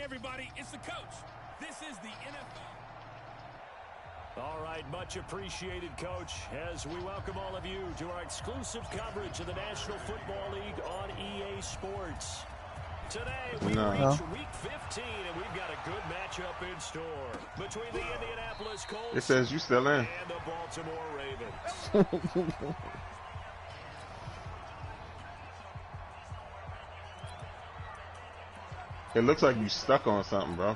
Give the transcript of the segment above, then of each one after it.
everybody, it's the coach. This is the NFL. All right, much appreciated, Coach, as we welcome all of you to our exclusive coverage of the National Football League on EA Sports. Today, we reach Week 15, and we've got a good matchup in store between the Indianapolis Colts it says you still in. and the Baltimore Ravens. It looks like you stuck on something, bro.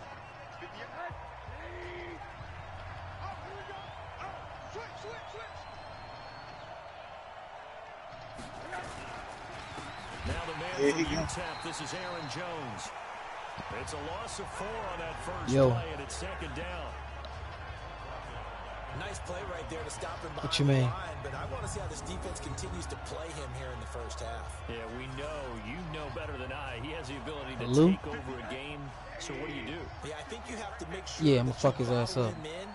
Now the man from UTEP, this is Aaron Jones. It's a loss of 4 on that first play, and it's second down. Nice play right there to stop him behind what you mean? the line, but I want to see how this defense continues to play him here in the first half. Yeah, we know. You know better than I. He has the ability to take over a game. So what do you do? Yeah, I think you have to make sure I'm gonna fuck his ass up. in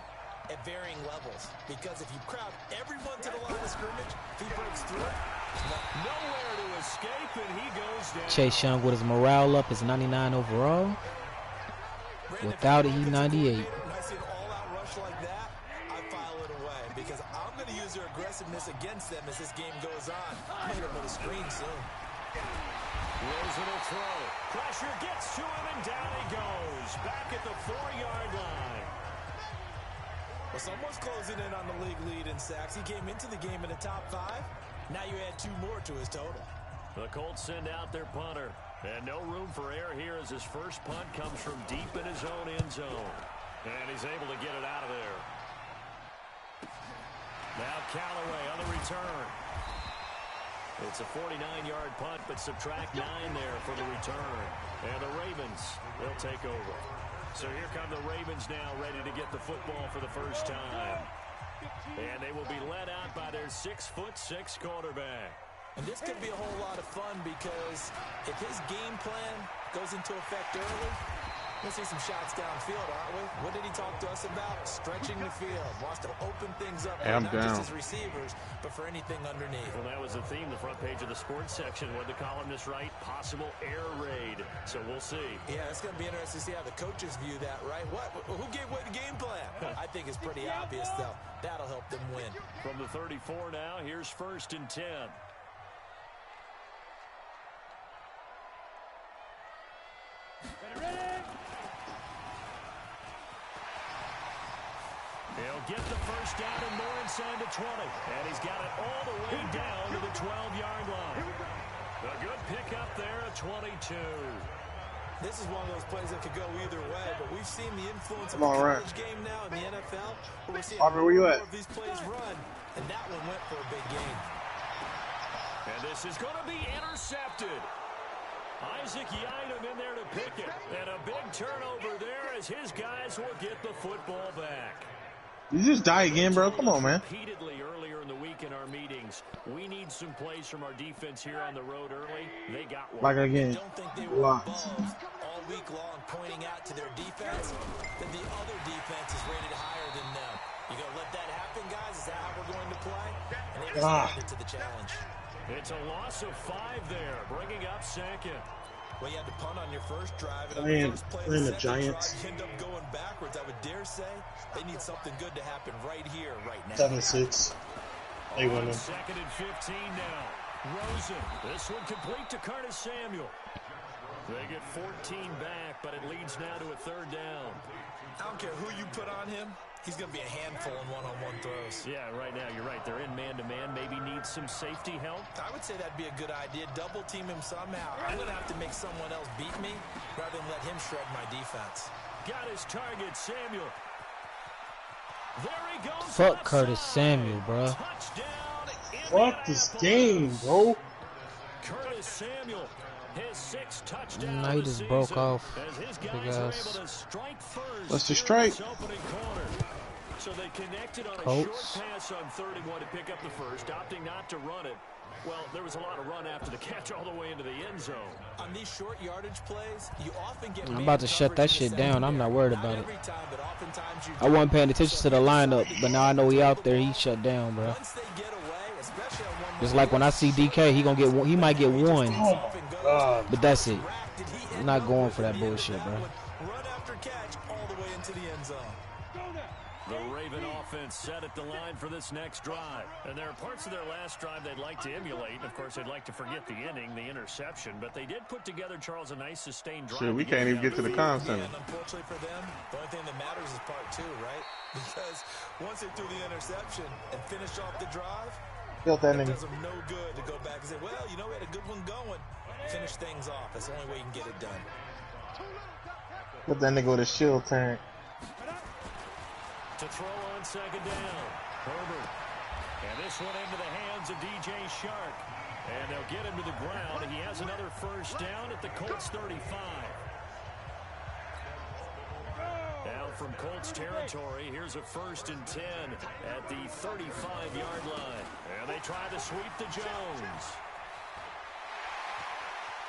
at varying levels. Because if you crowd everyone to the line of scrimmage, if he breaks through it, nowhere to escape, and he goes down. Chase Young with his morale up, his 99 overall. Without it, he 98. When I see an all-out rush like that, I file it away because I'm going to use their aggressiveness against them as this game goes on. I'm going to put a screen soon. Rosen will throw. Pressure gets to him, and down he goes. Back at the 4-yard line. Well, someone's closing in on the league lead in sacks. He came into the game in the top 5. Now you add 2 more to his total. The Colts send out their punter. And no room for error here as his first punt comes from deep in his own end zone. And he's able to get it out of there. Now Callaway on the return. It's a 49-yard punt, but subtract 9 there for the return. And the Ravens, they'll take over. So here come the Ravens now, ready to get the football for the first time. And they will be led out by their 6'6" quarterback. And this could be a whole lot of fun because if his game plan goes into effect early, we'll see some shots downfield, aren't we? What did he talk to us about? Stretching the field. Wants to open things up, not just his receivers, but for anything underneath. Well, that was the theme, the front page of the sports section, where the columnists write possible air raid. So we'll see. Yeah, it's going to be interesting to see how the coaches view that, right? Who gave away the game plan? I think it's pretty obvious, though. That'll help them win. From the 34 now, here's 1st and 10. He'll get the first down and more inside the 20. And he's got it all the way down to the 12-yard line. A good pickup there at 22. This is one of those plays that could go either way, but we've seen the influence of the college game now in the NFL. We're seeing more of these plays run, and that one went for a big gain. And this is going to be intercepted. Isaac Yiadom in there to pick it. And a big turnover there as his guys will get the football back. You just die again, bro. Come on, man. Repeatedly earlier in the week in our meetings, we need some plays from our defense here on the road early. They got one. Like again. Don't think they were involved all week long pointing out to their defense, then the other defense is rated higher than them. You gonna let that happen, guys? Is that how we're going to play? And they responded to the challenge. It's a loss of 5 there, bringing up 2nd. Well, you had to punt on your first drive, and on the first play of the Giants drive, you end up going backwards. I would dare say they need something good to happen right here, right now. 7-6. They win. 2nd and 15 now. Rosen, this one complete to Curtis Samuel. They get 14 back, but it leads now to a 3rd down. I don't care who you put on him. He's going to be a handful in one-on-one throws. Yeah, right now, you're right. They're in man-to-man. Maybe needs some safety help. I would say that'd be a good idea. Double team him somehow. I'm going to have to make someone else beat me rather than let him shred my defense. Got his target, Samuel. There he goes. Fuck Curtis Samuel, bro. Fuck this game, bro. Curtis Samuel. His 6th touchdown. Night is broke off. Big ass. What's the strike? So they connected on a short pass on 31 to pick up the first, opting not to run it. Well, there was a lot of run after the catch all the way into the end zone. On these short yardage plays, you often get I'm about to shut that shit down. I'm not worried about it. I wasn't paying attention to the lineup, but now I know he out there. He shut down, bro. Just like when I see DK, he gonna get one. He might get one, but that's it. I'm not going for that bullshit, bro. offense set at the line for this next drive. And there are parts of their last drive they'd like to emulate. Of course, they'd like to forget the inning, the interception. But they did put together, Charles, a nice sustained drive. Shit, we can't even get to the comm center. Yeah, and unfortunately for them, the only thing that matters is part 2, right? Because once they threw the interception and finished off the drive, it does them no good to go back and say, well, you know, we had a good one going. Finish things off. That's the only way you can get it done. But then they go to shield turn. To throw on second down, Herbert. And this one into the hands of DJ Shark. And they'll get him to the ground. He has another first down at the Colts 35. Now from Colts territory, here's a 1st and 10 at the 35-yard line. And they try to sweep to Jones.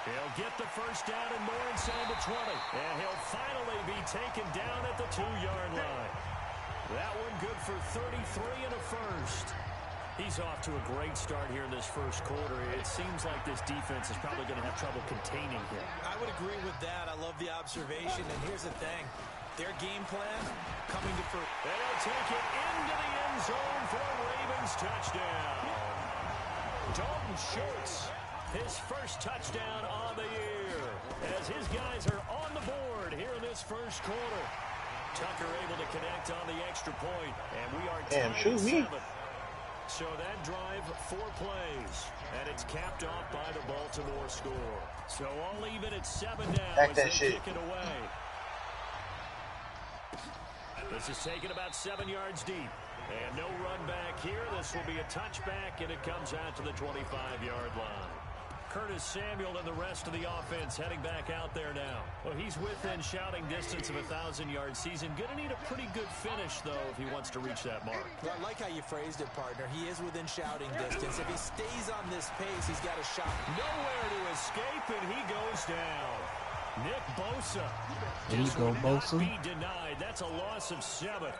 He'll get the first down and more inside the 20. And he'll finally be taken down at the 2-yard line. That one good for 33 and a first. He's off to a great start here in this first quarter. It seems like this defense is probably going to have trouble containing him. I would agree with that. I love the observation. And here's the thing. Their game plan coming to fruit. And they'll take it into the end zone for a Ravens touchdown. Dalton Schultz, his first touchdown on the year, as his guys are on the board here in this first quarter. Tucker able to connect on the extra point, and we are tied at 7. So that drive, 4 plays, and it's capped off by the Baltimore score. So all even at 7 now as they kick it away. This is taken about 7 yards deep. And no run back here. This will be a touchback, and it comes out to the 25-yard line. Curtis Samuel and the rest of the offense heading back out there now. Well, he's within shouting distance of a 1,000-yard season. Going to need a pretty good finish, though, if he wants to reach that mark. Well, I like how you phrased it, partner. He is within shouting distance. If he stays on this pace, he's got a shot. Nowhere to escape, and he goes down. Nick Bosa. There you go, Bosa. Be denied. That's a loss of 7.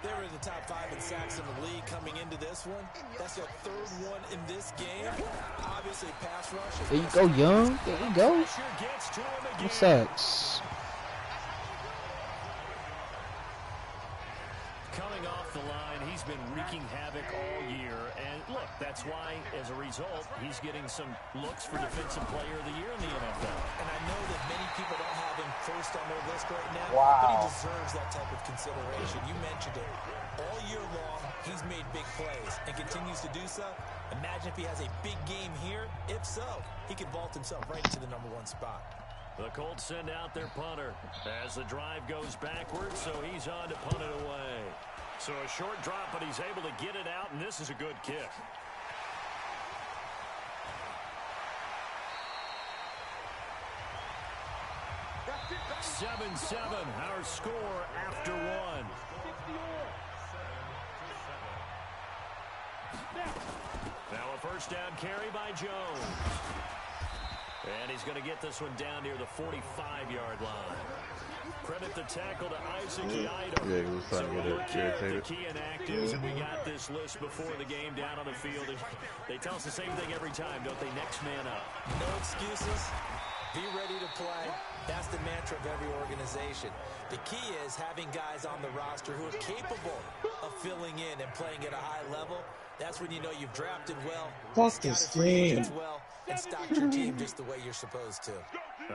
They were in the top 5 in sacks in the league coming into this one. That's their 3rd one in this game. Obviously, pass rush. There you go, Young. There you go. Good sacks. Coming off the line, he's been wreaking havoc all year. And look, that's why, as a result, he's getting some looks for Defensive Player of the Year in the NFL. And I know that many people don't have him first on their list right now, but he deserves that type of consideration. You mentioned it. All year long, he's made big plays and continues to do so. Imagine if he has a big game here. If so, he can vault himself right into the #1 spot. The Colts send out their punter as the drive goes backwards, so he's on to punt it away. So a short drop, but he's able to get it out, and this is a good kick. (7-7) our score after 1. Now a first down carry by Jones. And he's going to get this one down near the 45-yard line. Credit the tackle to Isaac Ido. Yeah, he was trying to get irritated. The key inactives, and we got this list before the game down on the field. They tell us the same thing every time, don't they? Next man up. No excuses. Be ready to play. That's the mantra of every organization. The key is having guys on the roster who are capable of filling in and playing at a high level. That's when you know you've drafted well, scouted well, and stocked your team just the way you're supposed to.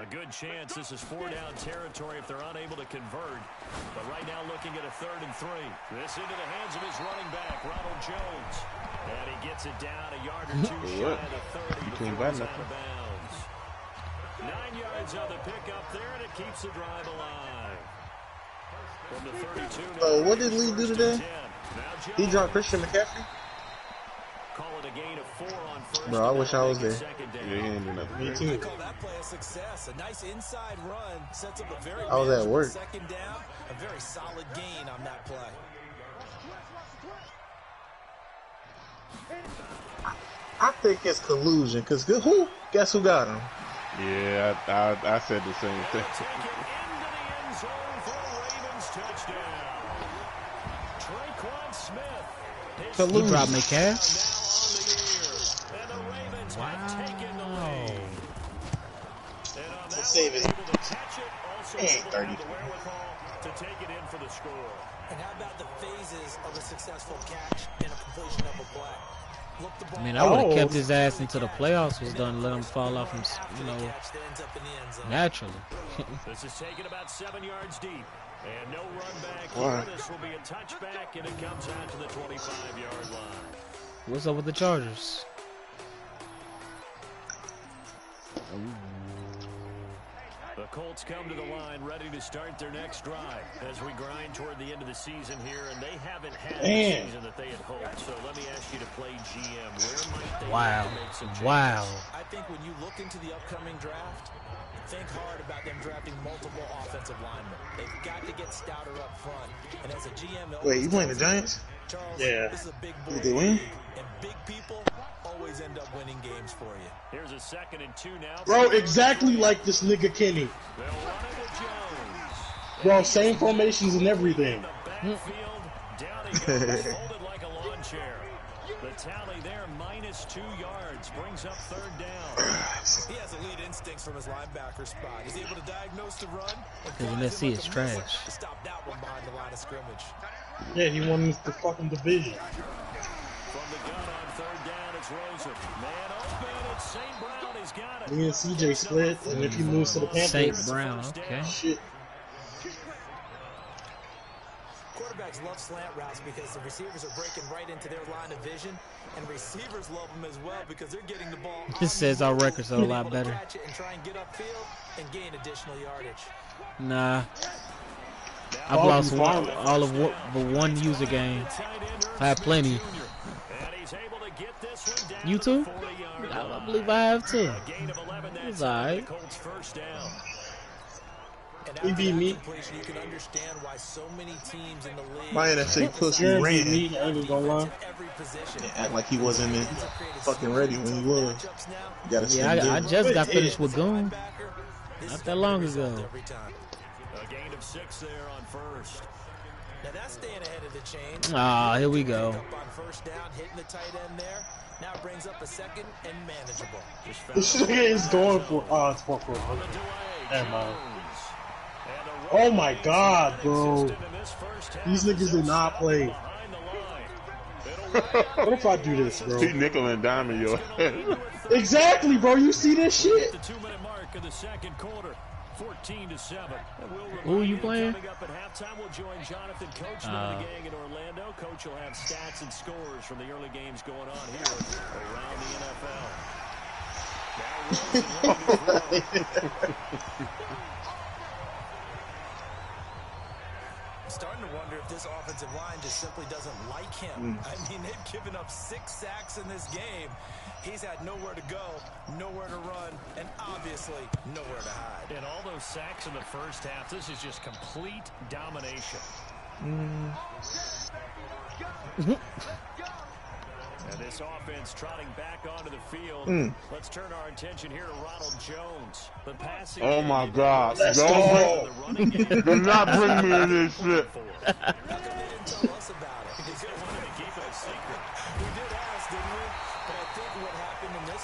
A good chance this is 4-down territory if they're unable to convert. But right now looking at a 3rd and 3. This into the hands of his running back, Ronald Jones. And he gets it down a yard or 2 shy of the 30 before he's out of bounds. 9 yards on the pickup there, and it keeps the drive alive. From the 32. What did Lee do today? He dropped Christian McCaffrey? Call it a gain of 4 on first. Bro, I wish I was there. Yeah, he ain't do nothing. Me too. I call that play a success. A nice inside run sets up a very I was at work. second down. A very solid gain on that play. I think it's collusion, because guess who got him? Yeah, I said the same thing. Take it into the end zone for a Ravens touchdown. Traquan Smith. He dropped McCaff. And the Ravens have taken the lead. And on that Save it. able to catch it, also Hey, able to have 30. the wherewithal to take it in for the score. And how about the phases of a successful catch and a completion of a play? I mean, I would have kept his ass until the playoffs was done and let him fall off, naturally. This is taken about 7 yards deep. And no run back here. This will be a touchback, and it comes out to the 25-yard line. What's up with the Chargers? The Colts come to the line ready to start their next drive as we grind toward the end of the season here, and they haven't had the season that they had hoped. So let me ask you to play GM. Where might they make some changes? Wow. I think when you look into the upcoming draft, think hard about them drafting multiple offensive linemen. They've got to get stouter up front. And as a GM, wait, you playing the Giants? Charles, yeah. This is a big boy. Did they win? And big people always end up winning games for you. Here's a 2nd and 2 now. Bro, exactly like this nigga Kenny. They'll run it with Jones. Bro, same formations and everything. Down he goes, folded like a lawn chair. The tally there, -2 yards, brings up 3rd down. He has elite instincts from his linebacker spot. He's able to diagnose the run. Because NFC is trash. To stop that one behind the line of scrimmage. Yeah, he won the fucking division. From the gun on 3rd down, it's Rosen. Man open, it's St. Brown. He's got it. Me and CJ split, and if he moves to the Panthers, St. Brown, okay. Shit. Quarterbacks love slant routes because the receivers are breaking right into their line of vision, and receivers love them as well because they're getting the ball. This says our records are a lot better. Catch it and try and get upfield and gain additional yardage. Nah. I've lost all of the one user game. I have plenty. You too? I believe I have too. It's alright. He beat me. You can understand why so many teams in the league. My NFC pussy ran. I ain't gonna lie. Act like he wasn't in fucking ready when he was. I just got finished with Goon not that long ago. A gain of 6 there on 1st. Now that's staying ahead of the chain. Ah, here we go. On 1st down, hitting the tight end there. Now brings up a 2nd and manageable. This nigga is going for it's 4-4. Never mind. Oh my god, bro. These niggas do not play. What if I do this, bro? He nickel and diamond your head. Exactly, bro. You see this shit? The 2-minute mark of the 2nd quarter. 14-7. Who are you playing? Coming up at halftime, we'll join Jonathan Coachman and the gang in Orlando. Coach will have stats and scores from the early games going on here around the NFL. Starting to wonder if this offensive line just simply doesn't like him. I mean, they've given up 6 sacks in this game. He's had nowhere to go, nowhere to run, and obviously nowhere to hide. And all those sacks in the first half, this is just complete domination. And this offense trotting back onto the field. Let's turn our attention here to Ronald Jones. The passing. Oh my God! Let's go. Do not bring me in this shit.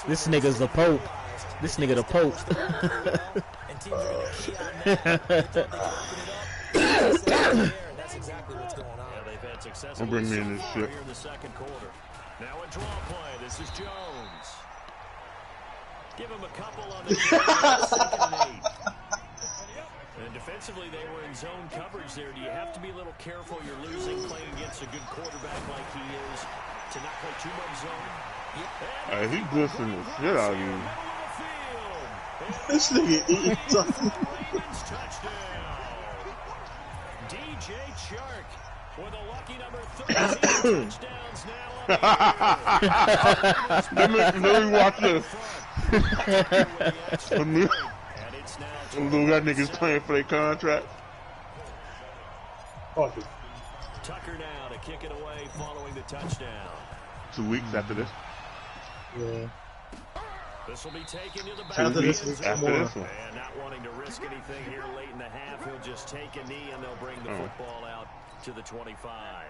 This nigga's the Pope. This nigga the Pope. That's exactly what's going on. Yeah, they've had success. Don't bring me in this shit. In the 2nd quarter. Now a draw play. This is Jones. Give him a couple on the 2nd and 8. And defensively, they were in zone coverage there. Do you have to be a little careful? You're losing playing against a good quarterback like he is to not play too much zone. Hey, he glistening the shit out of you. This nigga eating something. DJ Chark with a lucky number 13 touchdowns now. Let me watch this. Little got niggas playing for their contract. Fuck it. Tucker now to kick it away following the touchdown. 2 weeks after this. Yeah. This will be taken to the back. After this one. And not wanting to risk anything here late in the half, he'll just take a knee and they'll bring the football out to the 25.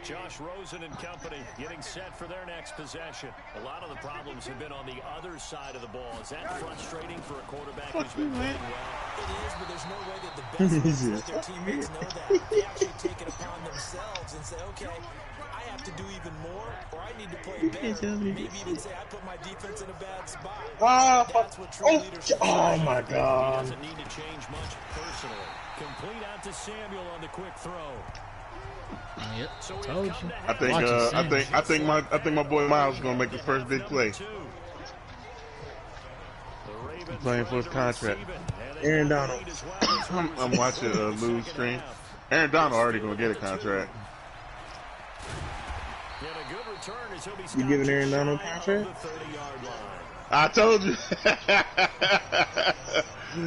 Josh Rosen and company getting set for their next possession. A lot of the problems have been on the other side of the ball. Is that frustrating for a quarterback who's been playing well? It is, but there's no way that the best ones let their teammates know that. They actually take it upon themselves and say, okay, I have to do even more, or I need to play better. Maybe even say I put my defense in a bad spot. That's what true leadership is. Oh my God. He doesn't need to change much personally. Complete out to Samuel on the quick throw. Yep, told you. I think my boy Miles is gonna make the first big play. He's playing for his contract. Aaron Donald. I'm watching Lou's stream. Aaron Donald already gonna get a contract. You giving Aaron Donald a contract? I told you.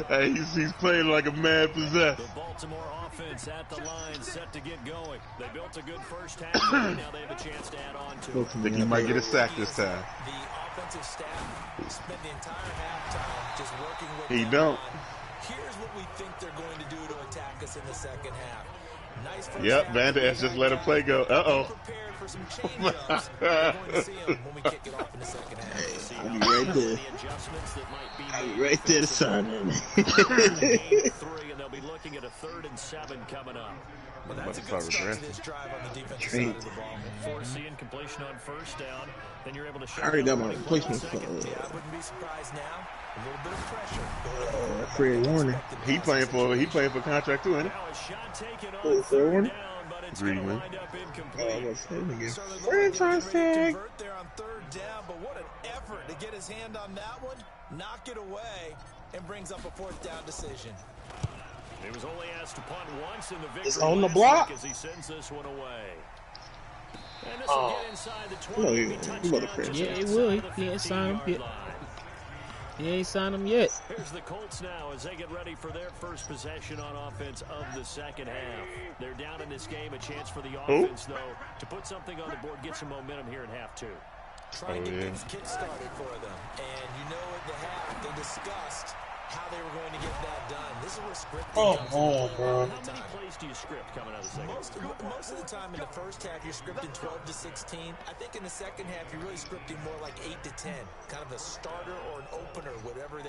Hey, he's playing like a man possessed. The Baltimore offense at the line, set to get going. They built a good first half. Now they have a chance to add on to it. I think he might get a sack this time. The offensive staff spent the entire halftime just working with He don't. Here's what we think they're going to do to attack us in the second half. Nice first Yep, half. Van Der Esch just let him play go. Uh-oh. Prepared for some change-ups. We're going to see them when we kick it off in the second half. I'll be right there. I'll be right there to sign in. And they'll be looking at a 3rd and 7 coming up. Well, that's a good start to this drive on the defensive side of the ball. Forcing completion on first down. Then you're able to I already got my replacement. Yeah, I wouldn't be surprised now. A little bit of pressure. Fred Warner. He playing for contract too, ain't he? Fred Warner? Greenman. Franchise tag. Convert there on 3rd down, but what an effort to get his hand on that one, knock it away, and brings up a 4th down decision. He was only asked to punt once in the victory. It's on the block. As he sends this one away. And this will get inside the 20. Yeah, it will. He ain't signed him yet. He ain't signed him yet. Here's the Colts now as they get ready for their first possession on offense of the second half. They're down in this game. A chance for the offense, though, to put something on the board, get some momentum here in half 2. Trying to get things kick-started for them. And you know at the half, they discussed how they were going to get that done. This is where scripting comes in. Bro. How many plays do you script coming out of the second? Most of the time in the first half, you're scripting 12 to 16. I think in the second half, you're really scripting more like 8 to 10. Kind of a starter or an opener, whatever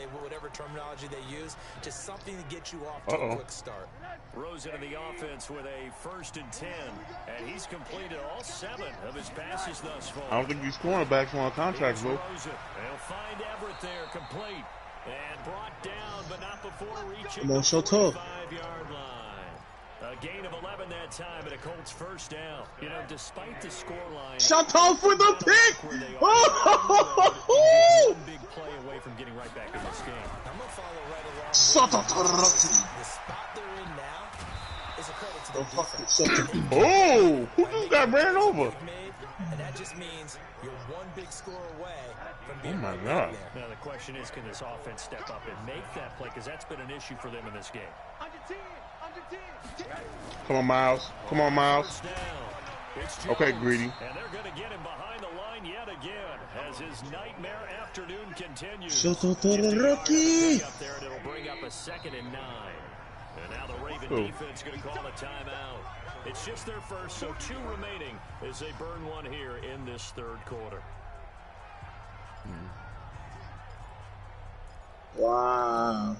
terminology they use. Just something to get you off to a quick start. Rosen in the offense with a 1st and 10. And he's completed all 7 of his passes thus far. I don't think these cornerbacks on contracts, bro. They'll find Everett there, complete. And brought down, but not before reaching the the 45-yard line. A gain of 11 that time, and a Colts first down. You know, despite the scoreline, Shut off with the pick! One big play away from getting right back in this game. I'm going to follow right along. Shut up, The spot they're in now is a credit to the defense. Oh, who just got ran over? And that just means you're one big score away from being my right God. there. Now the question is, can this offense step up and make that play? Because that's been an issue for them in this game. Come on, Miles. Come on, Miles. Okay, Greedy. And they're going to get him behind the line yet again as his nightmare afternoon continues. Shut up, Rocky. Up there, and it'll bring up a 2nd and 9. And now the Raven defense going to call a timeout. It's just their first, so 2 remaining as they burn one here in this 3rd quarter. Wow.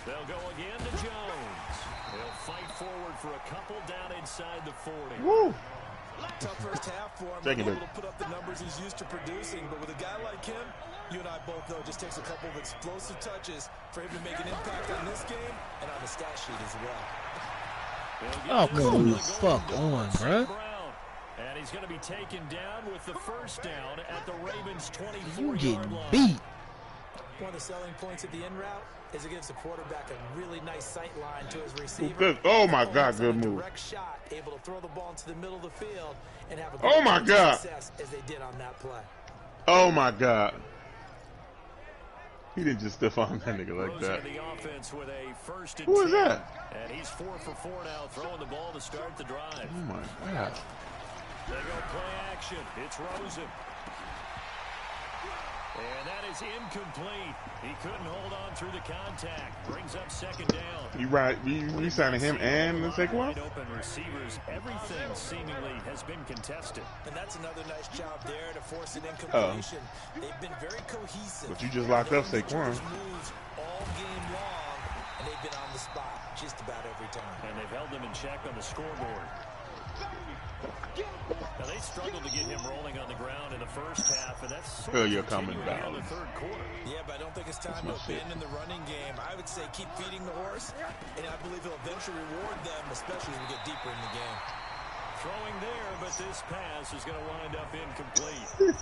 They'll go again to Jones. They'll fight forward for a couple down inside the 40. Woo! Tough first half for him. Second Able to put up the numbers he's used to producing, but with a guy like him, you and I both know it just takes a couple of explosive touches for him to make an impact on this game and on the stat sheet as well. Oh, come the fuck on, bruh. And he's going to be taken down with the first down at the Ravens' 24-yard You getting line. beat. One of the selling points of the in route is it gives the quarterback a really nice sight line to his receiver. Good. Oh my God, good move. Direct shot, able to throw the ball into the middle of the field and have a Oh my God. success as they did on that play. Oh my God. He didn't just stiff arm that nigga like that. The offense with a 1st and Who is 10. that? And he's 4 for 4 now, throwing the ball to start the drive. Oh my God. They go play action. It's Rosen. And that is incomplete. He couldn't hold on through the contact. Brings up second down. You right? You signing him and the second one? Wide open receivers. Everything seemingly has been contested. And that's another nice job there to force an incompletion. They've been very cohesive. But you just locked up Saquon. Moves all game long, and they've been on the spot just about every time. And they've held them in check on the scoreboard. Now they struggled to get him rolling on the ground in the first half, and that's sort of coming down in the third quarter. Yeah, but I don't think it's time to abandon the running game. I would say keep feeding the horse, and I believe he'll eventually reward them, especially as we get deeper in the game. Throwing there, but this pass is going to wind up incomplete.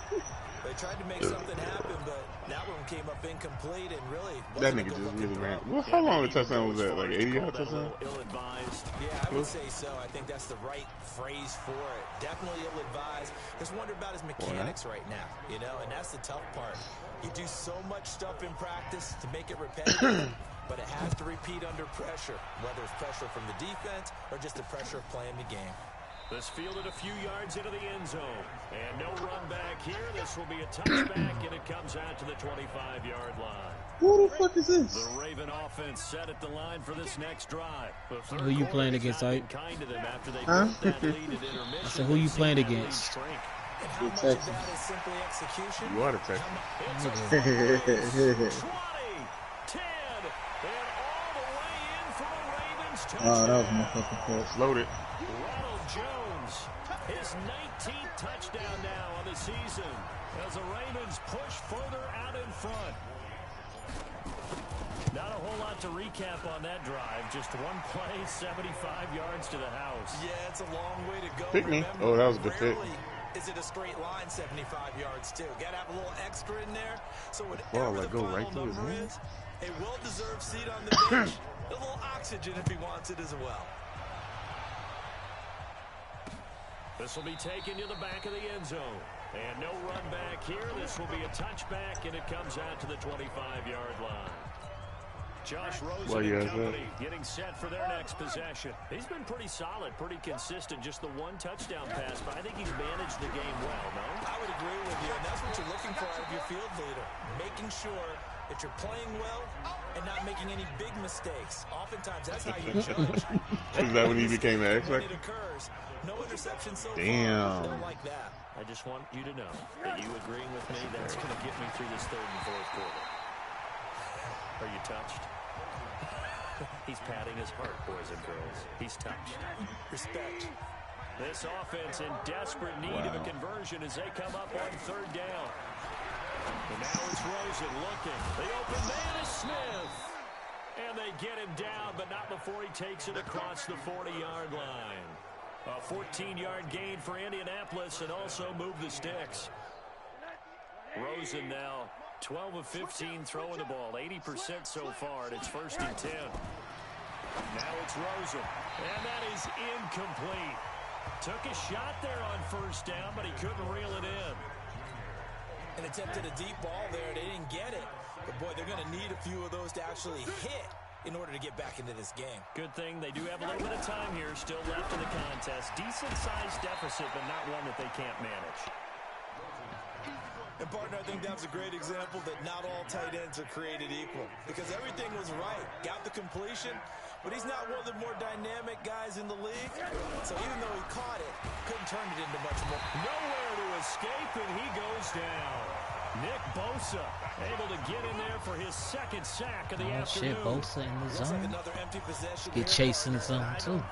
They tried to make something happen, but that one came up incomplete, and really that nigga just really ran. Well, how long the touchdown was that? Like 80-yard touchdown? Ill-advised. Yeah, I would say so. I think that's the right phrase for it. Definitely ill-advised. Just wonder about his mechanics right now, you know, and that's the tough part. You do so much stuff in practice to make it repetitive, but it has to repeat under pressure, whether it's pressure from the defense or just the pressure of playing the game. This fielded a few yards into the end zone. And no run back here. This will be a touchback, and it comes out to the 25-yard line. Who the fuck is this? The Raven offense set at the line for this next drive. Who you playing against, Ike? Kind to them after they huh? I said, who you playing against? And how much of that is simply execution? You are the Texans. 20, 10, and all the way in for the Ravens touchdown. Oh, that was my fucking fault. Loaded. Ronald Jones, his 19th touchdown now on the season as the Ravens push further out in front. Not a whole lot to recap on that drive. Just one play, 75 yards to the house. Yeah, it's a long way to go. Pick me. Oh, that was a good pick. Is it a straight line 75 yards, too? Got to have a little extra in there. So whatever the final number is, a well-deserved seat on the bench. A little oxygen if he wants it as well. This will be taken to the back of the end zone. And no run back here. This will be a touchback, and it comes out to the 25-yard line. Josh Rosen and company getting set for their next possession. He's been pretty solid, pretty consistent, just the one touchdown pass, but I think he's managed the game well, no? I would agree with you, and that's what you're looking for out of your field leader, making sure that you're playing well and not making any big mistakes. Oftentimes, that's how you judge. Is that when he became an When it occurs, no interception so Damn. far. Don't like that. I just want you to know that you agreeing with me, that's going to get me through this third and fourth quarter. Are you touched? He's patting his heart, boys and girls. He's touched. Respect. This offense in desperate need of a conversion as they come up on third down. And now it's Rosen looking. The open man is Smith. And they get him down, but not before he takes it across the 40-yard line. A 14-yard gain for Indianapolis and also move the sticks. Rosen now 12 of 15 throwing the ball, 80% so far, and it's 1st and 10. Now it's Rosen, and that is incomplete. Took a shot there on 1st down, but he couldn't reel it in. And attempted a deep ball there. They didn't get it. But, boy, they're going to need a few of those to actually hit in order to get back into this game. Good thing they do have a little bit of time here still left in the contest. Decent-sized deficit, but not one that they can't manage. And, partner, I think that's a great example that not all tight ends are created equal. Because everything was right. Got the completion, but he's not one of the more dynamic guys in the league. So even though he caught it, couldn't turn it into much more. Nowhere to escape, and he goes down. Nick Bosa able to get in there for his 2nd sack of the afternoon. Shit, Bosa in the zone. Like another empty possession. Get chasing the zone, too.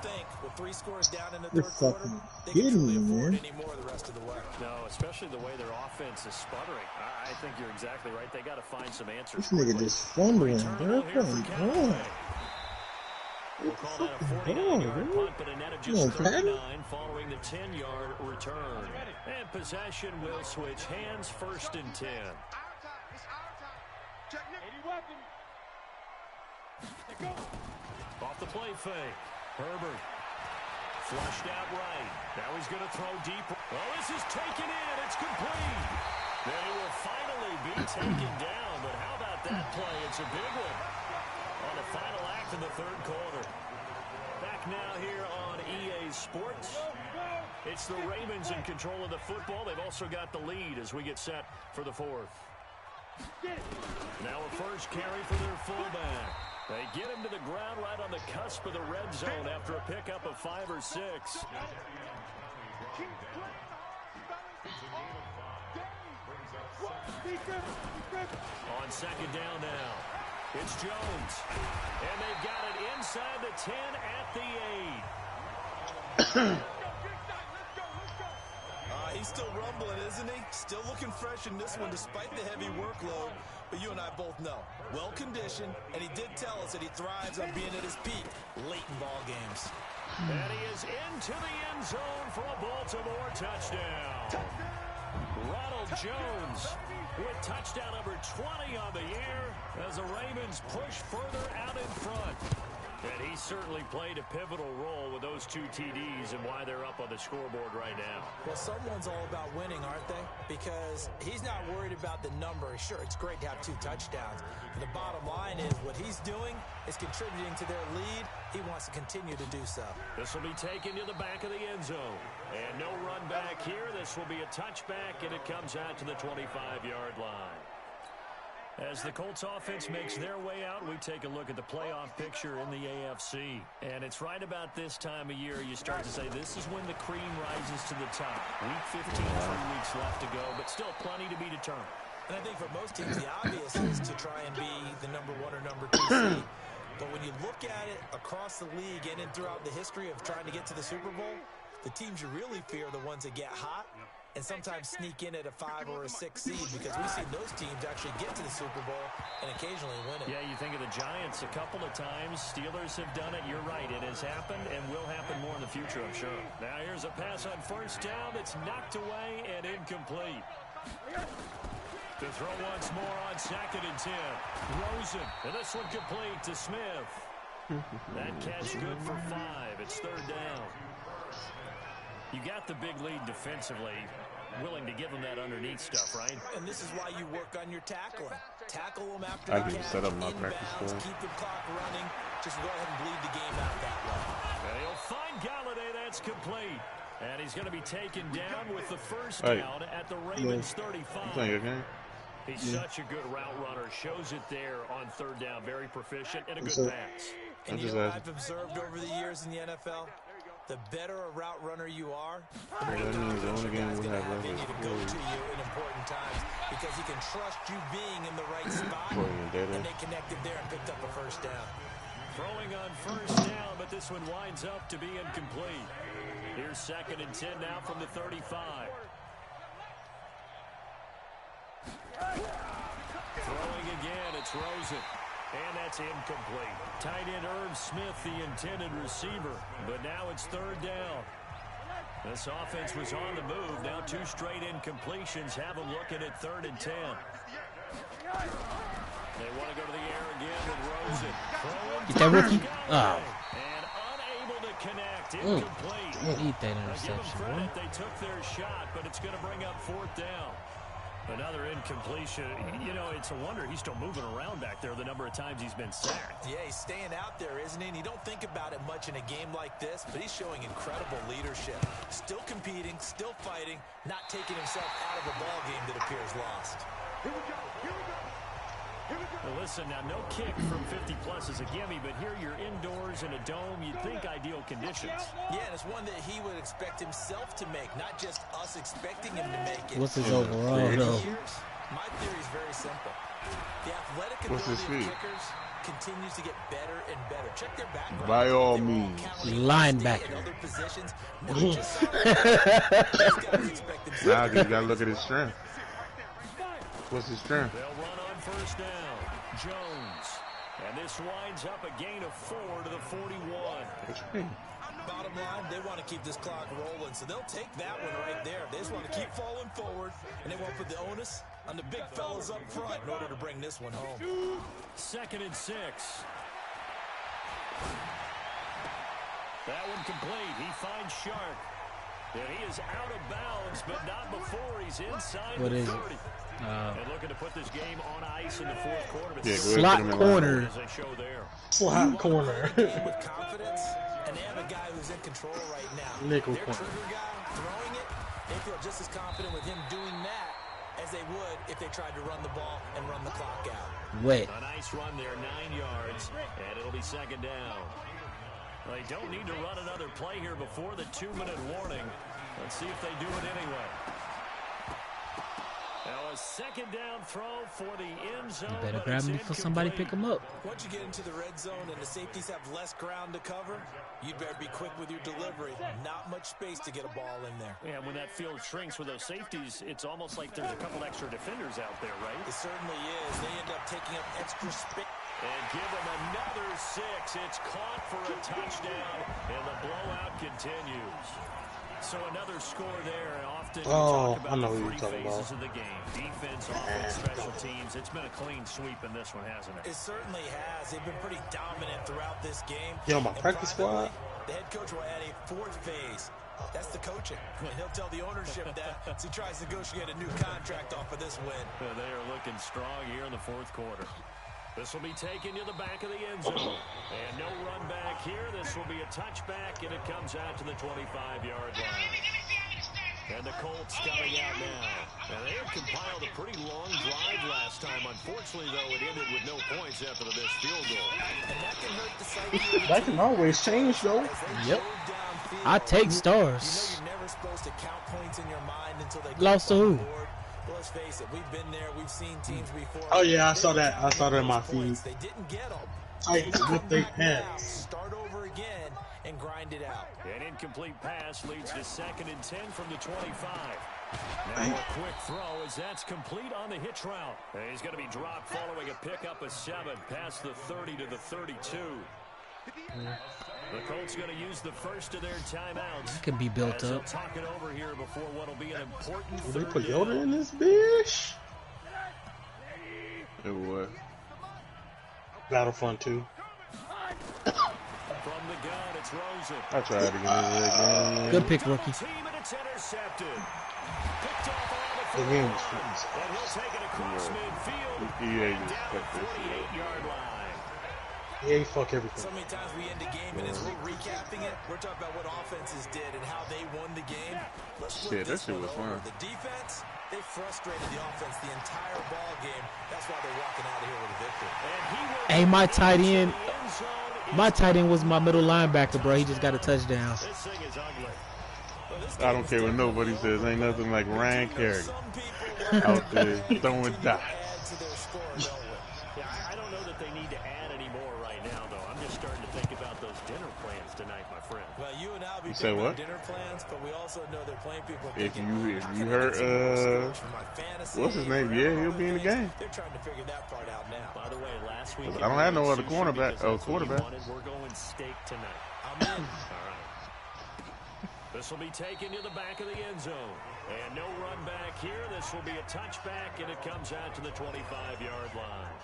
With 3 scores down in the You're third quarter, fucking they kidding can me, truly afford man. any more the rest of the way. No, especially the way their offense is sputtering. I think you're exactly right. They got to find some answers. This nigga just fumbling, bro. What the We'll call that a 49-yard punt, but a net of just 39 following the 10-yard return. And possession will switch hands, 1st and 10. Off the play fake. Herbert flushed out right. Now he's going to throw deep. Well, this is taken in. It's complete. They will finally be taken down, but how about that play? It's a big one on the final act of the third quarter. Back now here on EA Sports. It's the Ravens in control of the football. They've also got the lead as we get set for the fourth. Now a first carry for their fullback. They get him to the ground right on the cusp of the red zone after a pickup of 5 or 6. On second down now, it's Jones. And they've got it inside the 10 at the 8. He's still rumbling, isn't he? Still looking fresh in this one despite the heavy workload. But you and I both know, well-conditioned, and he did tell us that he thrives on being at his peak late in ball games. And he is into the end zone for a Baltimore touchdown. Ronald Jones with touchdown number 20 on the year as the Ravens push further out in front. And he certainly played a pivotal role with those 2 TDs and why they're up on the scoreboard right now. Well, someone's all about winning, aren't they? Because he's not worried about the number. Sure, it's great to have 2 touchdowns. But the bottom line is what he's doing is contributing to their lead. He wants to continue to do so. This will be taken to the back of the end zone. And no run back here. This will be a touchback, and it comes out to the 25-yard line. As the Colts offense makes their way out, we take a look at the playoff picture in the AFC. And it's right about this time of year you start to say this is when the cream rises to the top. Week 15, 3 weeks left to go, but still plenty to be determined. And I think for most teams, the obvious is to try and be the number 1 or number 2 seed. But when you look at it across the league and throughout the history of trying to get to the Super Bowl, the teams you really fear are the ones that get hot and sometimes sneak in at a 5 or a 6 seed, because we've seen those teams actually get to the Super Bowl and occasionally win it. Yeah, you think of the Giants a couple of times. Steelers have done it. You're right. It has happened and will happen more in the future, I'm sure. Now here's a pass on first down that's knocked away and incomplete. To throw once more on second and 10. Rosen, and this one complete to Smith. That catch good for 5. It's third down. You got the big lead defensively, willing to give them that underneath stuff, right? And this is why you work on your tackling. Tackle them after I the can catch, set up my practice inbounds, squad. keep the clock running. Just go ahead and bleed the game out that way. And he'll find Galladay. That's complete. And he's going to be taken down with the first down at the Ravens 35. Playing your game? He's such a good route runner. Shows it there on third down. Very proficient and a good pass. And you know what I've observed over the years in the NFL? The better a route runner you are, the more confidence your guy's going to have in you to go to you in important times, because he can trust you being in the right spot, and they connected there and picked up a first down. Throwing on first down, but this one winds up to be incomplete. Here's second and 10 now from the 35. Throwing again, it's Rosen. And that's incomplete. Tight end Irv Smith, the intended receiver. But now it's third down. This offense was on the move. Now 2 straight incompletions have them looking at third and 10. They want to go to the air again with Rosen. Get that rookie. Oh. And unable to connect. Incomplete. Eat that Now give them interception, credit. boy. They took their shot, but it's going to bring up fourth down. Another incompletion. You know, it's a wonder he's still moving around back there the number of times he's been sacked. Yeah, he's staying out there, isn't he? And you don't think about it much in a game like this, but he's showing incredible leadership. Still competing, still fighting, not taking himself out of a ball game that appears lost. Well, listen, now no kick from 50-plus is a gimme, but here you're indoors in a dome. You'd think ideal conditions. Yeah, and it's one that he would expect himself to make, not just us expecting him to make it. What's his overall, though? My theory is very simple. The athletic ability of kickers continues to get better and better. Check their background. By all means. Linebacker. Now you got to look at his strength. What's his strength? They'll run on first down. Jones. And this winds up a gain of 4 to the 41. Bottom line, they want to keep this clock rolling, so they'll take that one right there. They just want to keep falling forward, and they won't put the onus on the big fellas up front in order to bring this one home. Second and 6. That one complete. He finds Shark. And he is out of bounds, but not before he's inside what the is 30. It? And looking to put this game on ice in the fourth quarter. Yeah, slot corner. As they show there. Slot corner. With confidence, and they have a guy who's in control right now. Nickel Their corner. trigger guy throwing it, they feel just as confident with him doing that as they would if they tried to run the ball and run the clock out. Wet. A nice run there, 9 yards, and it'll be second down. They don't need to run another play here before the 2-minute warning. Let's see if they do it anyway. Now a second down throw for the end zone. You better grab him before somebody pick him up. Once you get into the red zone and the safeties have less ground to cover, you'd better be quick with your delivery. Not much space to get a ball in there. Yeah, when that field shrinks with those safeties, it's almost like there's a couple extra defenders out there, right? It certainly is. They end up taking up extra space. And give them another 6. It's caught for a touchdown, and the blowout continues. So another score there, and often we talk about the three phases of the game. Defense, offense, special teams. It's been a clean sweep in this one, hasn't it? It certainly has. They've been pretty dominant throughout this game. Yo, my practice squad. The head coach will add a 4th phase. That's the coaching. And he'll tell the ownership that as he tries to negotiate a new contract off of this win. They are looking strong here in the 4th quarter. This will be taken to the back of the end zone. And no run back here. This will be a touchback, and it comes out to the 25-yard line. And the Colts coming out now. And they had compiled a pretty long drive last time. Unfortunately, though, it ended with no points after the missed field goal. And that can hurt the psyche. That can always change, though. Yep. I take stars. You know you're never supposed to count points in your mind until they lost to who? Well, let's face it, we've been there. We've seen teams before. Oh yeah, I saw that. I saw that in my feed. They didn't get them. Tight with their pants. Start over again and grind it out. An incomplete pass leads to 2nd and 10 from the 25. Now a quick throw as that's complete on the hitch route. And he's going to be dropped following a pickup of 7 past the 30 to the 32. The Colts going to use the first of their timeouts. It can be built up. Talk it over here before what will be an important Did they put Yoda in this bitch? It was. Battlefront 2. From the gun, it's Rosen. I tried to get into that game. Good pick, rookie. Team, and it's intercepted. Picked off on The the game was and he'll take it across midfield. EA And just down fucked the this shit 48-yard line. Yeah, fuck everything. So many times we end a game, and as we're recapping it, we're talking about what offenses did and how they won the game. Let's flip Shit, that this shit one was over. fun. The defense, they frustrated the offense the entire ball game. That's why they're walking out of here with a victory. Hey, my tight end was my middle linebacker, bro. He just got a touchdown. This thing is ugly. I don't care what nobody says. Ain't nothing like Ryan Kerrigan out there throwing dots. Yeah, I don't know that they need to add any more right now, though. I'm just starting to think about those dinner plans tonight, my friend. Well, you and I'll be You say thinking what? about dinner plans, but we also know they're playing people. If you heard what's his name? Yeah, he'll be in the game. They're trying to figure that part out now. By the way, last week I don't have no other cornerback. Quarterback. We're going steak tonight. I'm in. All right. This will be taken to the back of the end zone. And no run back here. This will be a touchback, and it comes out to the 25-yard line.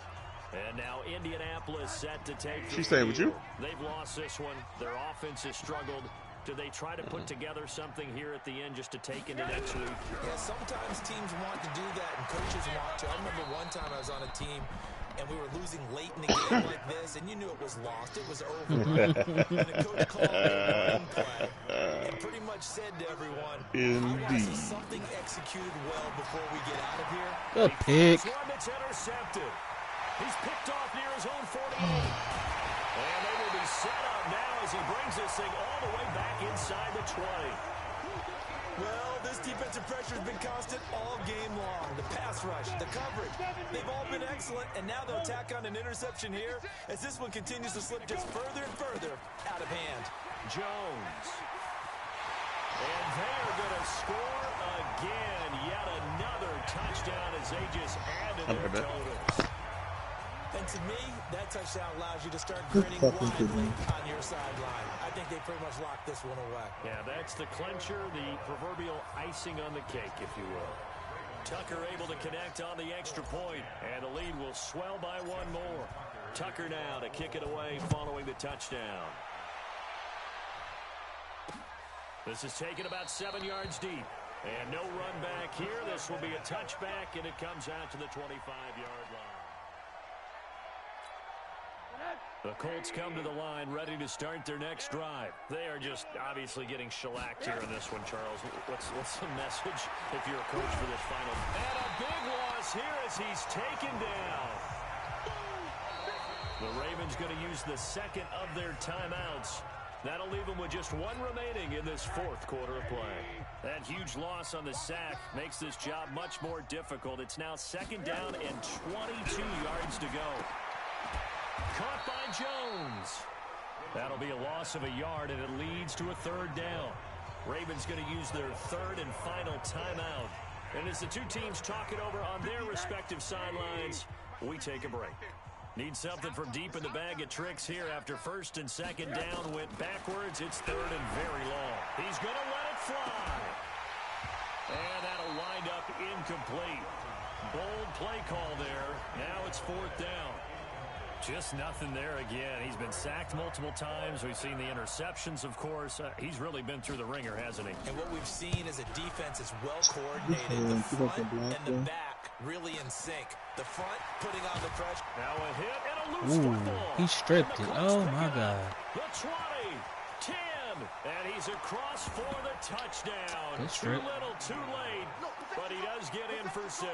And now Indianapolis set to take the She staying with you? They've lost this one. Their offense has struggled. Do they try to put together something here at the end just to take into next week? Yeah, sometimes teams want to do that, and coaches want to. I remember one time I was on a team, and we were losing late in the game like this, and you knew it was lost. It was over. And the coach called a run play and pretty much said to everyone, I want to see something executed well before we get out of here. Good pick. This one that's intercepted. He's picked off near his own 48. And they will be set up now as he brings this thing all the way back inside the 20. Well, this defensive pressure has been constant all game long. The pass rush, the coverage, they've all been excellent, and now they'll tack on an interception here as this one continues to slip just further and further out of hand. Jones. And they're going to score again. Yet another touchdown as they just add to their totals. And to me, that touchdown allows you to start grinning widely on your sideline. I think they pretty much locked this one away. Yeah, that's the clincher, the proverbial icing on the cake, if you will. Tucker able to connect on the extra point, and the lead will swell by one more. Tucker now to kick it away following the touchdown. This is taken about 7 yards deep. And no run back here. This will be a touchback, and it comes out to the 25-yard line. The The Colts come to the line ready to start their next drive. They are just obviously getting shellacked here in this one, Charles. What's the message if you're a coach for this final? And a big loss here as he's taken down. The Ravens going to use the second of their timeouts. That'll leave them with just one remaining in this fourth quarter of play. That huge loss on the sack makes this job much more difficult. It's now second down and 22 yards to go. Caught by Jones. That'll be a loss of a yard, and it leads to a third down. Ravens going to use their third and final timeout. And as the two teams talk it over on their respective sidelines, we take a break. Need something from deep in the bag of tricks here after first and second down went backwards. It's third and very long. He's going to let it fly. And that'll wind up incomplete. Bold play call there. Now it's fourth down. Just nothing there again. He's been sacked multiple times. We've seen the interceptions, of course. He's really been through the ringer, hasn't he? And what we've seen is a defense that's well coordinated. The front and the back really in sync. The front putting on the pressure. Now a hit and a loose football. He stripped it. Oh, my God. The 20, 10, and he's across for the touchdown. Too little, too late, but he does get in for 6.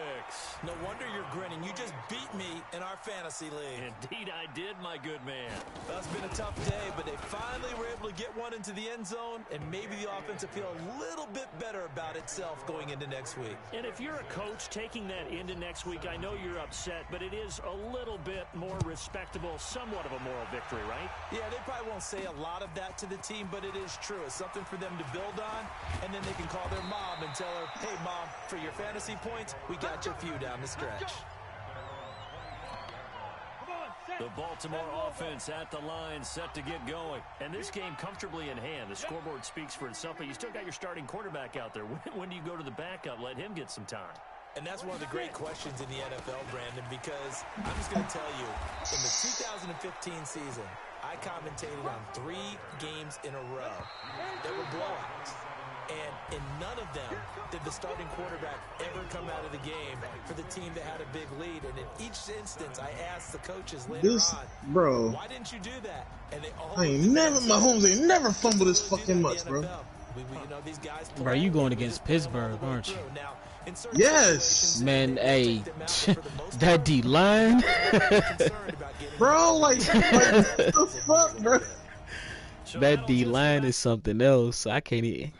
No wonder you're grinning. You just beat me in our fantasy league. Indeed I did, my good man. That's been a tough day, but they finally were able to get one into the end zone, and maybe the offense will feel a little bit better about itself going into next week. And if you're a coach taking that into next week, I know you're upset, but it is a little bit more respectable, somewhat of a moral victory, right? Yeah, they probably won't say a lot of that to the team, but it is true. It's something for them to build on, and then they can call their mom and tell her, hey, Mom, for your fantasy points, we got you a few down the stretch. The Baltimore offense at the line, set to get going. And this game comfortably in hand. The scoreboard speaks for itself, but you still got your starting quarterback out there. When do you go to the backup? Let him get some time. And that's one of the great questions in the NFL, Brandon, because I'm just going to tell you, in the 2015 season, I commentated on 3 games in a row. They were blowouts. And in none of them did the starting quarterback ever come out of the game for the team that had a big lead. And in each instance, I asked the coaches later on, bro, why didn't you do that? And they all Mahomes ain't never fumbled this fucking much, bro. These guys Bro, you going against Pittsburgh, aren't you? Now, yes. Man, hey, that D-line. Bro, like what the fuck, bro? That D-line is something else. I can't even.